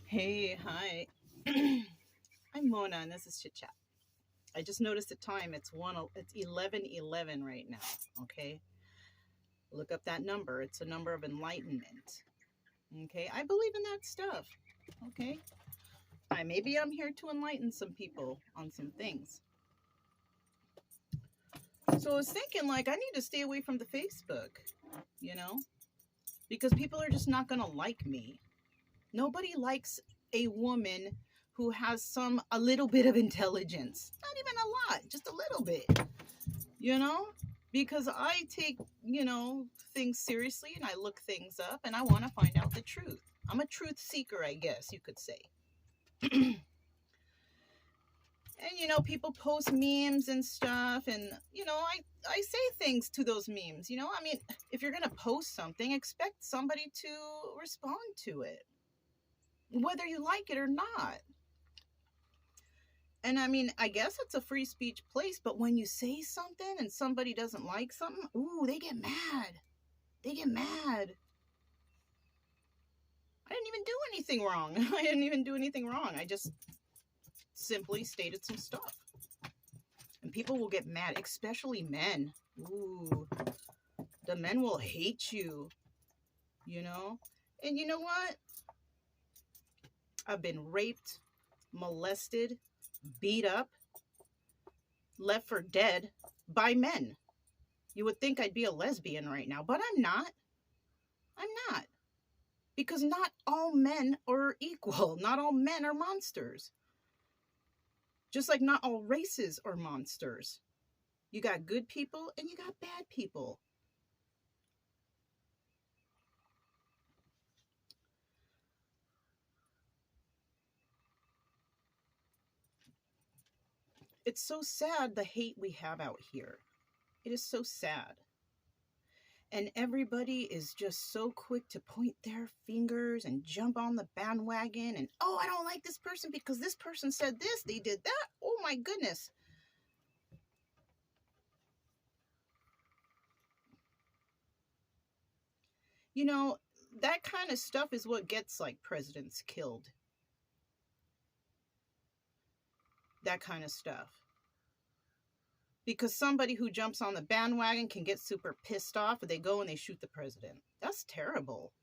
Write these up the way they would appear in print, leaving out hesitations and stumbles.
Hey, hi. I'm Mona, and this is Chit Chat. I just noticed the time. It's 11:11 right now. Okay, look up that number. It's a number of enlightenment. Okay, I believe in that stuff. Okay, maybe I'm here to enlighten some people on some things. So I was thinking, like, I need to stay away from the Facebook. You know, because people are just not gonna like me. Nobody likes a woman who has a little bit of intelligence. Not even a lot, just a little bit, you know? Because I take, things seriously and I look things up and I want to find out the truth. I'm a truth seeker, I guess you could say. And people post memes and stuff, and I say things to those memes. I mean, if you're gonna post something, expect somebody to respond to it, whether you like it or not. And I mean, I guess it's a free speech place, but when you say something and somebody doesn't like something, ooh, they get mad. They get mad. I didn't even do anything wrong. I didn't even do anything wrong. I just simply stated some stuff. And people will get mad, especially men. Ooh, the men will hate you, you know? And you know what? I've been raped, molested, beat up, left for dead by men. You would think I'd be a lesbian right now, but I'm not. I'm not. Because not all men are equal. Not all men are monsters. Just like not all races are monsters. You got good people and you got bad people. It's so sad, the hate we have out here. It is so sad. And everybody is just so quick to point their fingers and jump on the bandwagon and, oh, I don't like this person because this person said this, they did that. Oh my goodness. You know, that kind of stuff is what gets like presidents killed. That kind of stuff. Because somebody who jumps on the bandwagon can get super pissed off and they go and they shoot the president. That's terrible.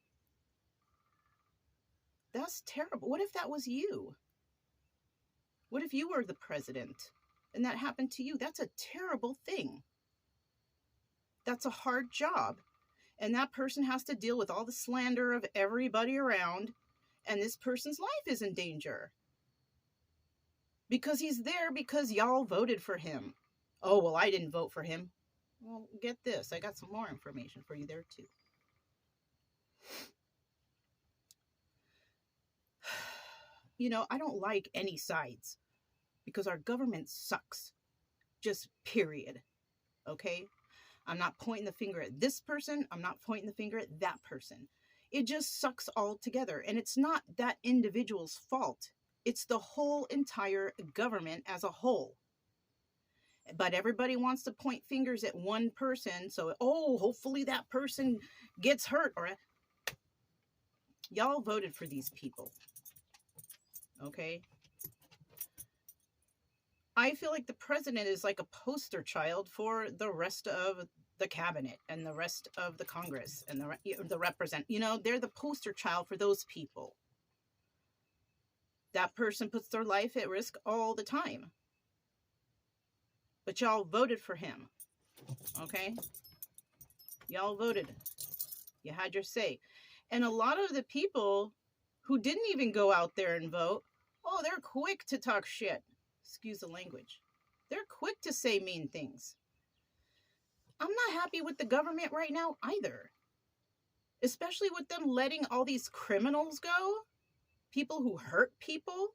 That's terrible. What if that was you? What if you were the president and that happened to you? That's a terrible thing. That's a hard job. And that person has to deal with all the slander of everybody around. And this person's life is in danger. Because he's there because y'all voted for him. Oh, well, I didn't vote for him. Well, get this. I got some more information for you there, too. I don't like any sides because our government sucks. Just period. Okay? I'm not pointing the finger at this person. I'm not pointing the finger at that person. It just sucks altogether. And it's not that individual's fault. It's the whole entire government as a whole. But everybody wants to point fingers at one person. So, hopefully that person gets hurt. Or y'all voted for these people. Okay? I feel like the president is like a poster child for the rest of the cabinet and the rest of the Congress and the represent. They're the poster child for those people. That person puts their life at risk all the time. But y'all voted for him. Okay? Y'all voted. You had your say. And a lot of the people who didn't even go out there and vote, they're quick to talk shit. Excuse the language. They're quick to say mean things. I'm not happy with the government right now either. Especially with them letting all these criminals go. People who hurt people.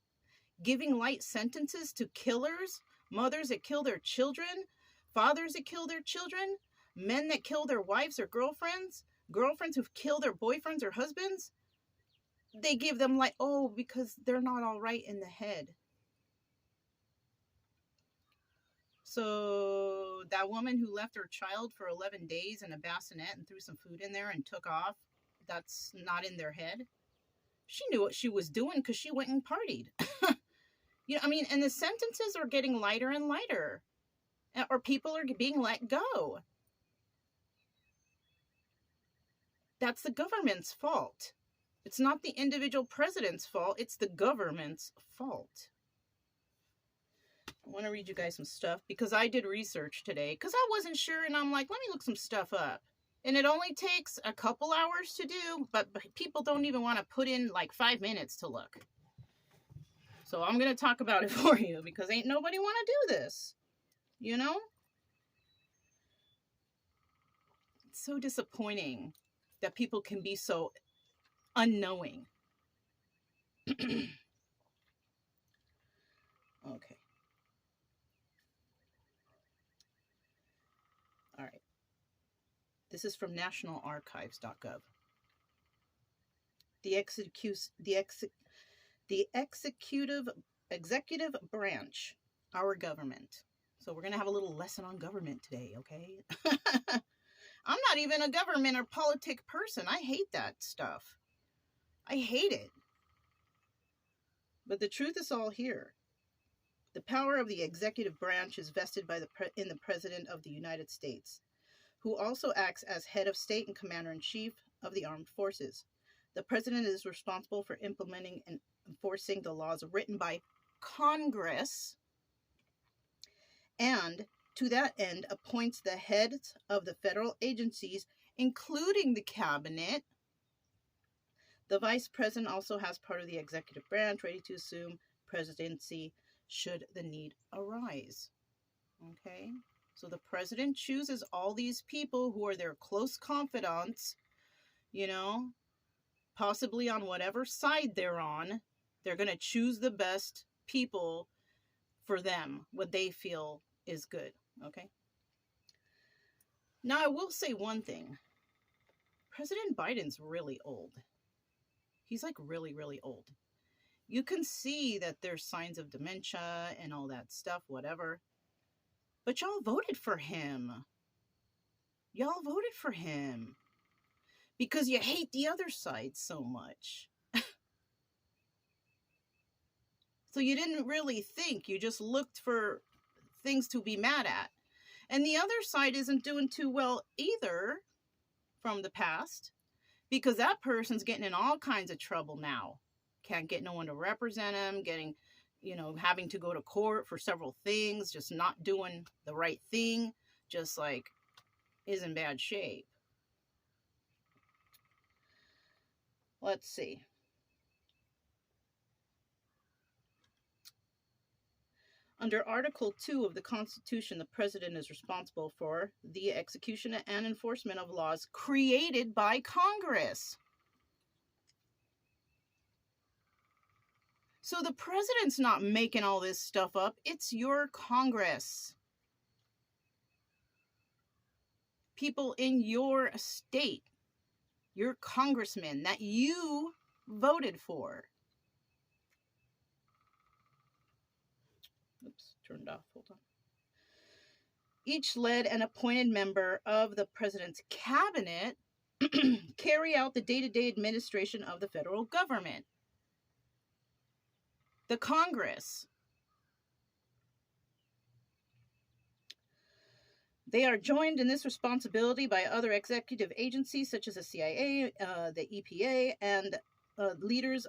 Giving light sentences to killers. Mothers that kill their children. Fathers that kill their children. Men that kill their wives or girlfriends. Girlfriends who kill their boyfriends or husbands. They give them because they're not all right in the head. So that woman who left her child for 11 days in a bassinet and threw some food in there and took off, that's not in their head. She knew what she was doing because she went and partied. And the sentences are getting lighter and lighter, or people are being let go. That's the government's fault. It's not the individual president's fault. It's the government's fault. I want to read you guys some stuff because I did research today because I wasn't sure, and I'm like, let me look some stuff up. And it only takes a couple hours to do, but people don't even want to put in like 5 minutes to look. So I'm going to talk about it for you because ain't nobody want to do this. It's so disappointing that people can be so unknowing. Okay. All right. This is from nationalarchives.gov. The executive branch, our government. So we're going to have a little lesson on government today, okay? I'm not even a government or politic person. I hate that stuff. I hate it. But the truth is all here. The power of the executive branch is vested in the President of the United States, who also acts as head of state and commander-in-chief of the armed forces. The President is responsible for implementing and enforcing the laws written by Congress, and to that end appoints the heads of the federal agencies, including the cabinet. The Vice President also has part of the executive branch ready to assume presidency should the need arise. Okay? So the President chooses all these people who are their close confidants, possibly on whatever side they're on. They're going to choose the best people for them, what they feel is good. Okay? Now, I will say one thing. President Biden's really old. He's like really, really old. You can see that there's signs of dementia and all that stuff, whatever. But y'all voted for him. Y'all voted for him because you hate the other side so much. So you didn't really think. You just looked for things to be mad at. And the other side isn't doing too well either from the past, because that person's getting in all kinds of trouble now. Can't get no one to represent him, having to go to court for several things, just not doing the right thing, just like is in bad shape. Let's see. Under Article 2 of the Constitution, the President is responsible for the execution and enforcement of laws created by Congress. So the President's not making all this stuff up. It's your Congress. People in your state, your congressmen that you voted for. Oops, turned off. Hold on. Each led and appointed member of the President's cabinet carry out the day-to-day administration of the federal government. The Congress. They are joined in this responsibility by other executive agencies such as the CIA, the EPA, and leaders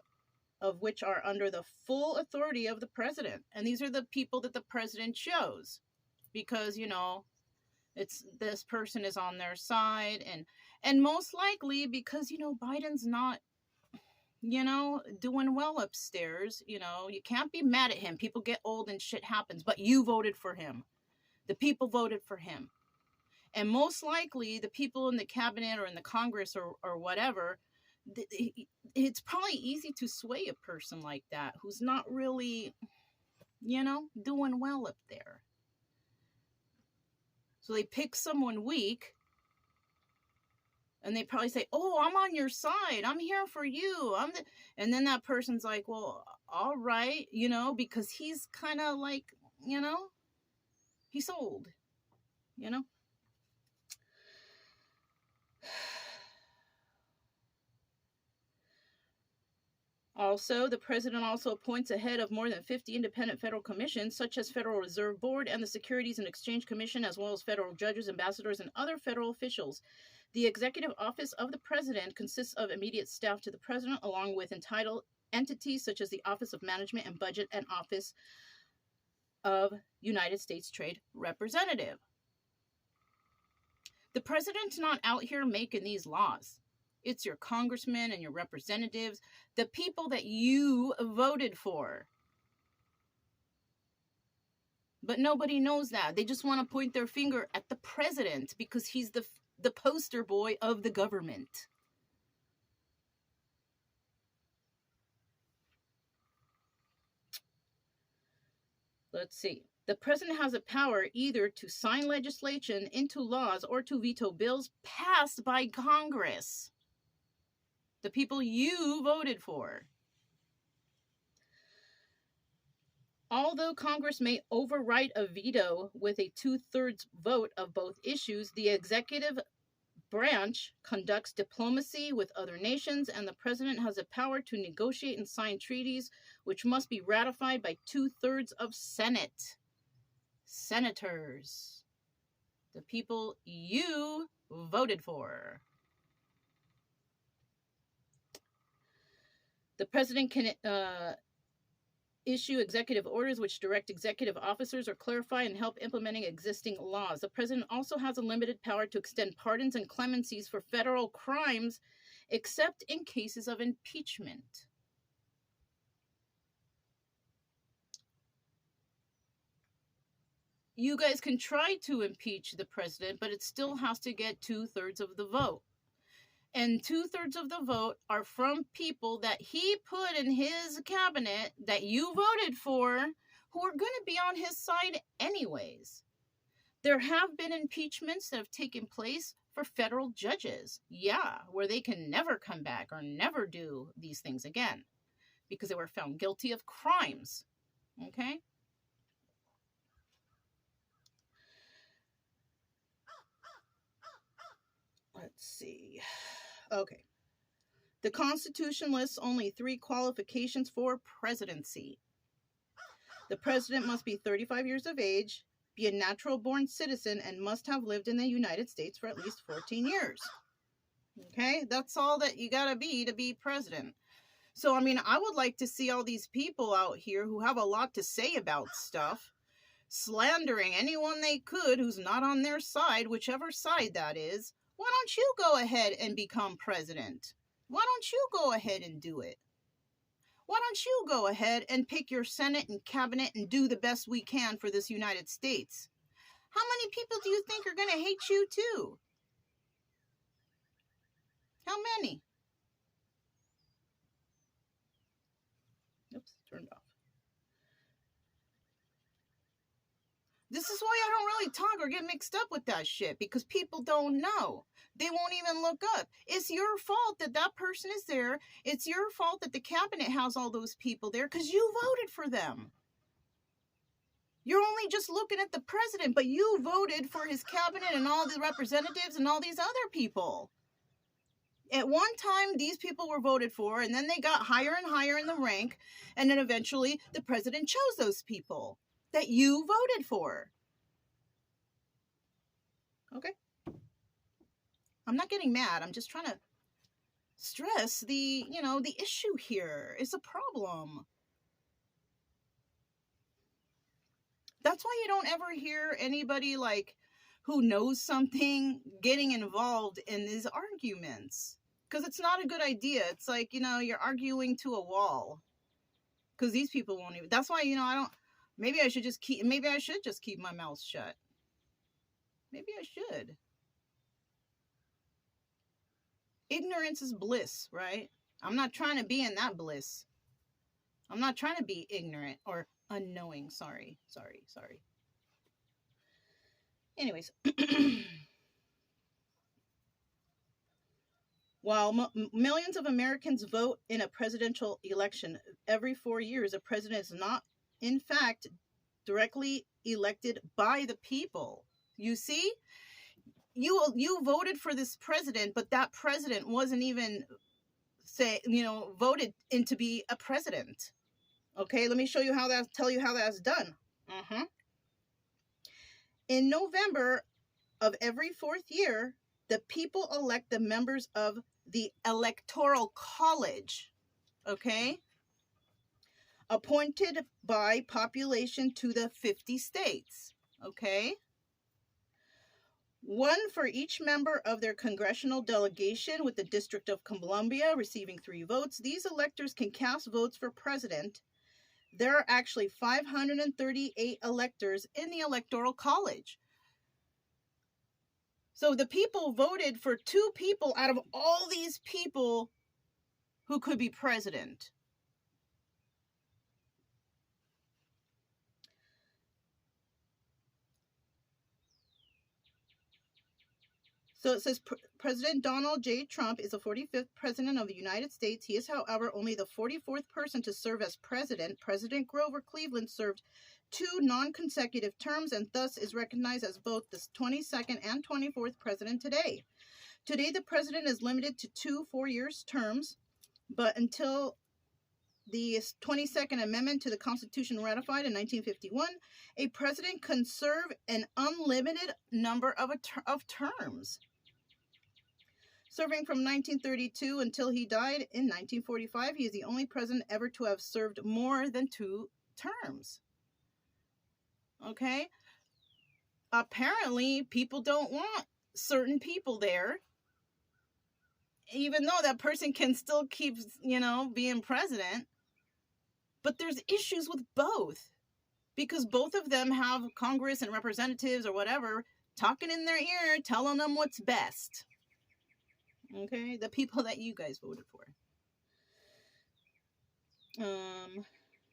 of which are under the full authority of the President. And these are the people that the President chose because, it's this person is on their side, and most likely because, Biden's not, doing well upstairs. You can't be mad at him. People get old and shit happens, but you voted for him. The people voted for him. And most likely the people in the cabinet or in the Congress or whatever, it's probably easy to sway a person like that who's not really, doing well up there. So they pick someone weak and they probably say, oh, I'm on your side. I'm here for you. And then that person's like, well, all right, because he's kind of like, he's old, Also, the president also appoints a head of more than 50 independent federal commissions, such as Federal Reserve Board and the Securities and Exchange Commission, as well as federal judges, ambassadors, and other federal officials. The executive office of the president consists of immediate staff to the president, along with entitled entities such as the Office of Management and Budget and Office of United States Trade Representative. The president's not out here making these laws. It's your congressmen and your representatives, the people that you voted for. But nobody knows that. They just want to point their finger at the president because he's the poster boy of the government. Let's see. The president has a power either to sign legislation into laws or to veto bills passed by Congress. The people you voted for. Although Congress may override a veto with a 2/3 vote of both issues, the executive branch conducts diplomacy with other nations, and the president has the power to negotiate and sign treaties, which must be ratified by 2/3 of senators. The people you voted for. The president can issue executive orders which direct executive officers or clarify and help implementing existing laws. The president also has a limited power to extend pardons and clemencies for federal crimes, except in cases of impeachment. You guys can try to impeach the president, but it still has to get 2/3 of the vote. And 2/3 of the vote are from people that he put in his cabinet that you voted for, who are going to be on his side anyways. There have been impeachments that have taken place for federal judges. Yeah, where they can never come back or never do these things again because they were found guilty of crimes. Okay? Let's see. Okay. The Constitution lists only 3 qualifications for presidency. The president must be 35 years of age, be a natural-born citizen, and must have lived in the United States for at least 14 years. Okay? That's all that you gotta be president. So, I mean, I would like to see all these people out here who have a lot to say about stuff, slandering anyone they could who's not on their side, whichever side that is. Why don't you go ahead and become president? Why don't you go ahead and do it? Why don't you go ahead and pick your Senate and cabinet and do the best we can for this United States? How many people do you think are going to hate you too? How many? Oops, turned off. This is why I don't really talk or get mixed up with that shit, because people don't know. They won't even look up. It's your fault that that person is there. It's your fault that the cabinet has all those people there because you voted for them. You're only just looking at the president, but you voted for his cabinet and all the representatives and all these other people. At one time, these people were voted for, and then they got higher and higher in the rank, and then eventually the president chose those people that you voted for. Okay? I'm not getting mad. I'm just trying to stress the issue here. It's a problem. That's why you don't ever hear anybody like who knows something getting involved in these arguments. Because it's not a good idea. It's like, you're arguing to a wall. Because these people won't even. That's why, maybe I should just keep my mouth shut. Maybe I should. Ignorance is bliss, right? I'm not trying to be in that bliss. I'm not trying to be ignorant or unknowing. Sorry. Anyways. While millions of Americans vote in a presidential election every 4 years, a president is not, in fact, directly elected by the people. You see? You voted for this president, but that president wasn't even voted in to be a president. Okay, let me show you tell you how that's done. In November of every 4th year, the people elect the members of the Electoral College, okay, appointed by population to the 50 states, okay? One for each member of their congressional delegation, with the District of Columbia receiving 3 votes. These electors can cast votes for president. There are actually 538 electors in the Electoral College. So the people voted for 2 people out of all these people who could be president. So it says President Donald J. Trump is the 45th president of the United States. He is, however, only the 44th person to serve as president. President Grover Cleveland served 2 non-consecutive terms and thus is recognized as both the 22nd and 24th president today. Today, the president is limited to 2 4-year terms, but until the 22nd Amendment to the Constitution ratified in 1951, a president can serve an unlimited number of terms. Serving from 1932 until he died in 1945, he is the only president ever to have served more than 2 terms. Okay? Apparently, people don't want certain people there, even though that person can still keep, being president. But there's issues with both, because both of them have Congress and representatives or whatever talking in their ear, telling them what's best. Okay, the people that you guys voted for.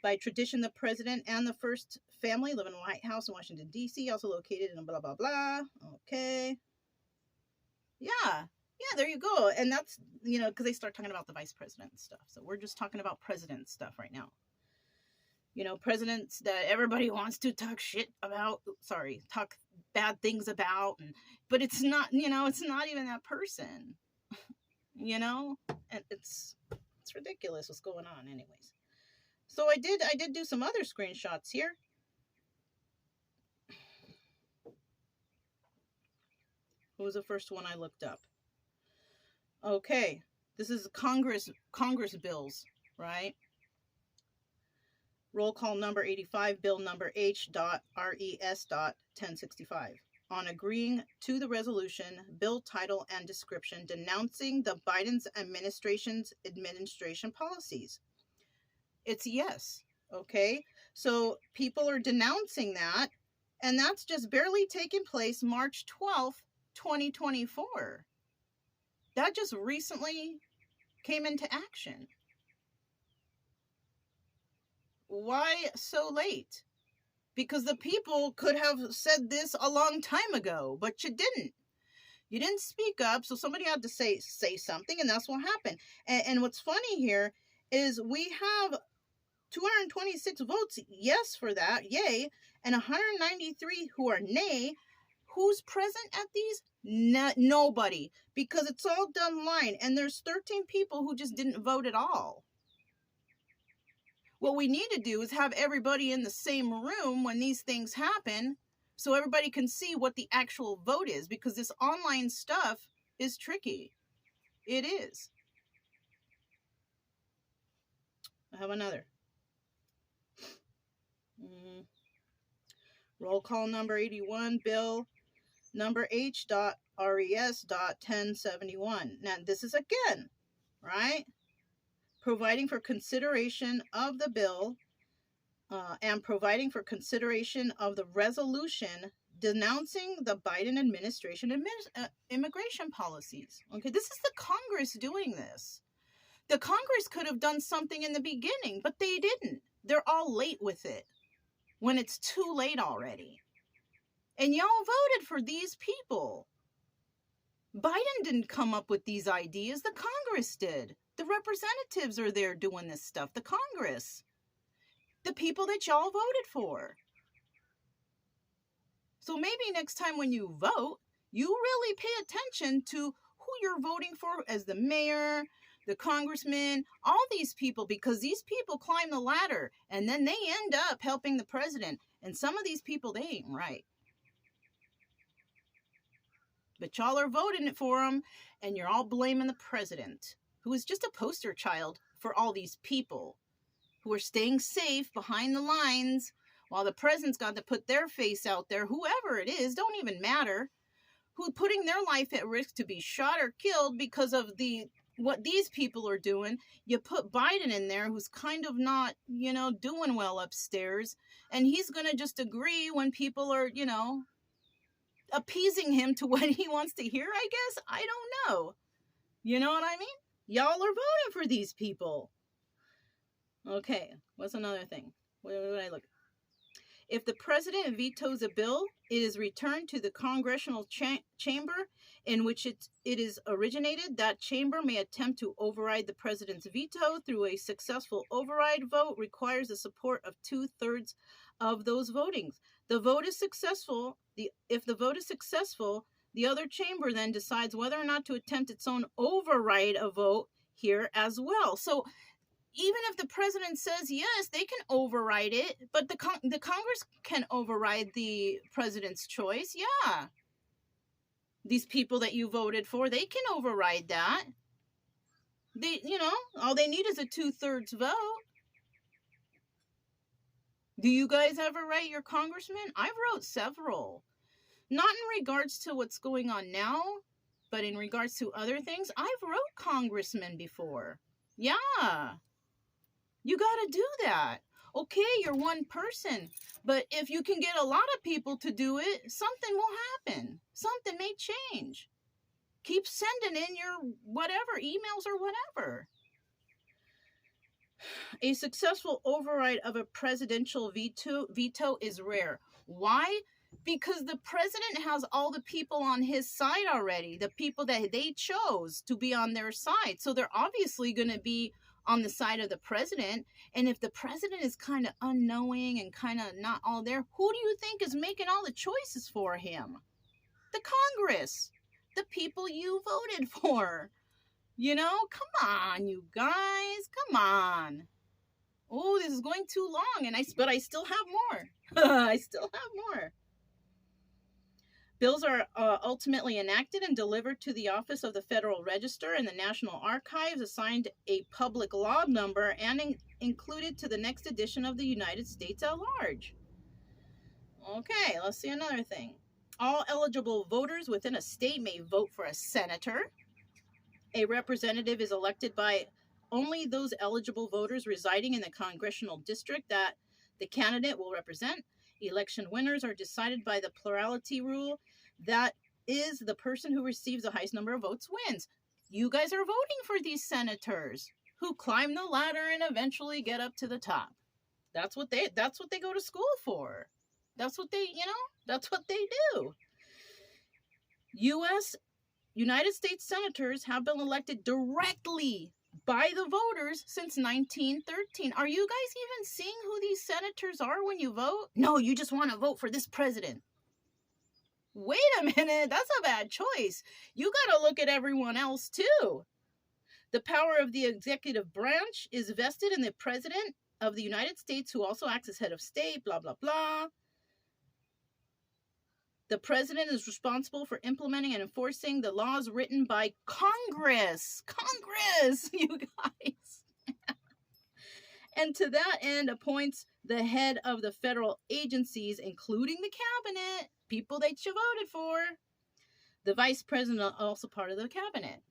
By tradition, the president and the first family live in the White House in Washington, D.C., also located in blah, blah, blah. Okay. Yeah, there you go. And that's, because they start talking about the vice president and stuff. So we're just talking about president stuff right now. Presidents that everybody wants to talk talk bad things about. But it's not, it's not even that person. And it's ridiculous what's going on anyways. So I did do some other screenshots here. What was the first one I looked up? Okay, this is Congress bills, right? Roll call number 85, bill number H.RES.1065. On agreeing to the resolution, bill title, and description denouncing the Biden's administration policies. It's yes, okay? So people are denouncing that, and that's just barely taken place March 12th, 2024. That just recently came into action. Why so late? Because the people could have said this a long time ago, but you didn't. You didn't speak up, so somebody had to say something, and that's what happened. And what's funny here is we have 226 votes yes for that, yay, and 193 who are nay. Who's present at these? Nobody, because it's all done line, and there's 13 people who just didn't vote at all. What we need to do is have everybody in the same room when these things happen, so everybody can see what the actual vote is, because this online stuff is tricky. It is. I have another. Roll call number 81, bill number H.RES.1071. Now, this is again, right? Providing for consideration of the bill and providing for consideration of the resolution denouncing the Biden administration immigration policies. Okay, this is the Congress doing this. The Congress could have done something in the beginning, but they didn't. They're all late with it when it's too late already. And y'all voted for these people. Biden didn't come up with these ideas. The Congress did. The representatives are there doing this stuff. The Congress. The people that y'all voted for. So maybe next time when you vote, you really pay attention to who you're voting for as the mayor, the congressmen, all these people, because these people climb the ladder and then they end up helping the president. And some of these people, they ain't right. But y'all are voting for him, and you're all blaming the president, who is just a poster child for all these people who are staying safe behind the lines while the president's got to put their face out there, whoever it is, don't even matter, who putting their life at risk to be shot or killed because of what these people are doing. You put Biden in there, who's kind of not, doing well upstairs, and he's going to just agree when people are, appeasing him to what he wants to hear, I guess. I don't know. You know what I mean? Y'all are voting for these people. Okay, what's another thing? What did I look? If the president vetoes a bill, it is returned to the congressional chamber in which it is originated. That chamber may attempt to override the president's veto through a successful override vote requires the support of 2/3 of those voting. The vote is successful. If the vote is successful, the other chamber then decides whether or not to attempt its own override a vote here as well. So even if the president says yes, they can override it, but the Congress can override the president's choice. Yeah. These people that you voted for, they can override that. They, all they need is a 2/3 vote. Do you guys ever write your congressman? I've wrote several. Not in regards to what's going on now, but in regards to other things. I've wrote congressmen before. Yeah. You got to do that. Okay, you're one person, but if you can get a lot of people to do it, something will happen. Something may change. Keep sending in your whatever, emails or whatever. A successful override of a presidential veto is rare. Why? Because the president has all the people on his side already, the people that they chose to be on their side. So they're obviously going to be on the side of the president. And if the president is kind of unknowing and kind of not all there, who do you think is making all the choices for him? The Congress, the people you voted for. Come on, you guys, come on. Oh, this is going too long, but I still have more. I still have more. Bills are ultimately enacted and delivered to the Office of the Federal Register and the National Archives, assigned a public law number, and included to the next edition of the United States at large. Okay, let's see another thing. All eligible voters within a state may vote for a senator. A representative is elected by only those eligible voters residing in the congressional district that the candidate will represent. Election winners are decided by the plurality rule. That is, the person who receives the highest number of votes wins. You guys are voting for these senators who climb the ladder and eventually get up to the top. That's what they go to school for. That's what they do. United States senators have been elected directly by the voters since 1913. Are you guys even seeing who these senators are when you vote? No, you just want to vote for this president. Wait a minute, that's a bad choice. You got to look at everyone else too. The power of the executive branch is vested in the president of the United States, who also acts as head of state, blah, blah, blah. The president is responsible for implementing and enforcing the laws written by Congress. Congress, you guys. And to that end, appoints the head of the federal agencies, including the cabinet, people that you voted for. The vice president is also part of the cabinet.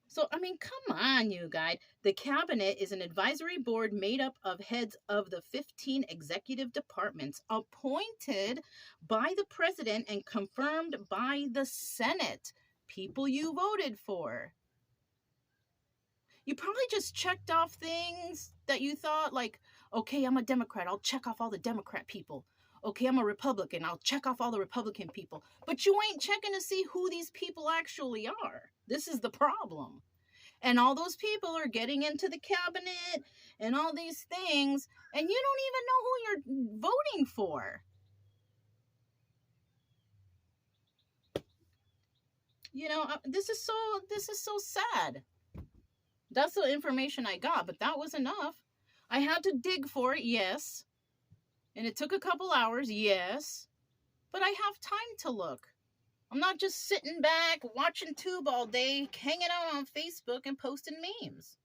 So, come on, you guys. The cabinet is an advisory board made up of heads of the 15 executive departments appointed by the president and confirmed by the Senate, people you voted for. You probably just checked off things that you thought, like, okay, I'm a Democrat, I'll check off all the Democrat people. Okay, I'm a Republican, I'll check off all the Republican people. But you ain't checking to see who these people actually are. This is the problem. And all those people are getting into the cabinet and all these things, and you don't even know who you're voting for. This is so sad. That's the information I got, but that was enough. I had to dig for it, yes. And it took a couple hours, yes. But I have time to look. I'm not just sitting back, watching Tube all day, hanging out on Facebook and posting memes.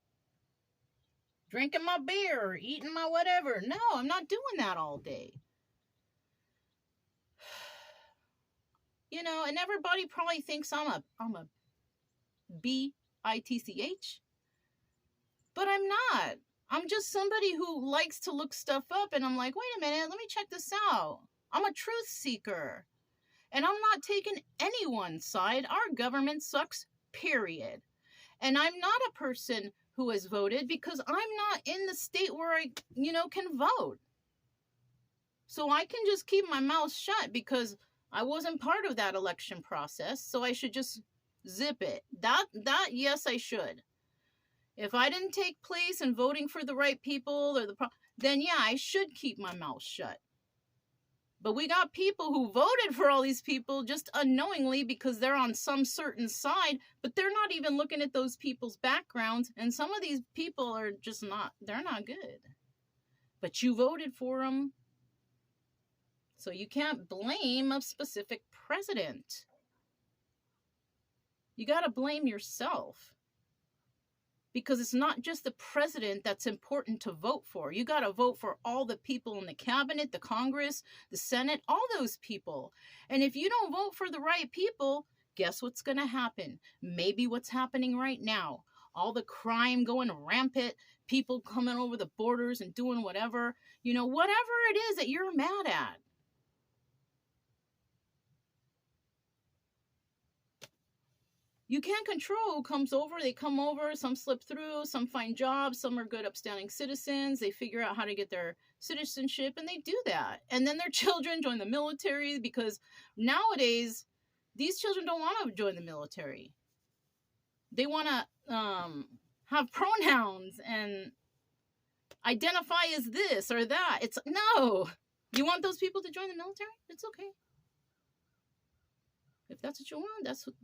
Drinking my beer, eating my whatever. No, I'm not doing that all day. You know, and everybody probably thinks I'm a bitch, but I'm not. I'm just somebody who likes to look stuff up, and I'm like, wait a minute, let me check this out. I'm a truth seeker, and I'm not taking anyone's side. Our government sucks, period. And I'm not a person who has voted because I'm not in the state where I, can vote. So I can just keep my mouth shut because I wasn't part of that election process, so I should just zip it. That yes, I should. If I didn't take place in voting for the right people then yeah, I should keep my mouth shut. But we got people who voted for all these people just unknowingly because they're on some certain side, but they're not even looking at those people's backgrounds, and some of these people are just they're not good. But you voted for them. So you can't blame a specific president. You got to blame yourself. Because it's not just the president that's important to vote for. You got to vote for all the people in the cabinet, the Congress, the Senate, all those people. And if you don't vote for the right people, guess what's going to happen? Maybe what's happening right now. All the crime going rampant, people coming over the borders and doing whatever. Whatever it is that you're mad at. You can't control who comes over. They come over, some slip through, some find jobs, some are good upstanding citizens. They figure out how to get their citizenship, and they do that. And then their children join the military because nowadays, these children don't want to join the military. They want to have pronouns and identify as this or that. It's no. You want those people to join the military? It's okay. If that's what you want, that's what,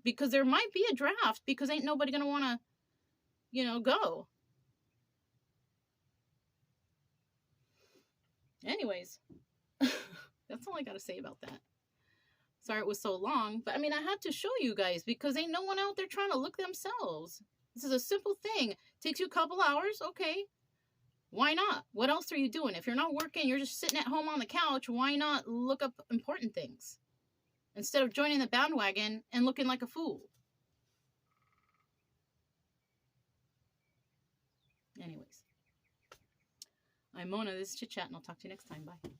because there might be a draft because ain't nobody going to want to, go. Anyways, that's all I got to say about that. Sorry it was so long, but I had to show you guys because ain't no one out there trying to look themselves. This is a simple thing. Takes you a couple hours. Okay. Why not? What else are you doing? If you're not working, you're just sitting at home on the couch. Why not look up important things? Instead of joining the bandwagon and looking like a fool. Anyways. I'm Mona. This is Chit Chat, and I'll talk to you next time. Bye.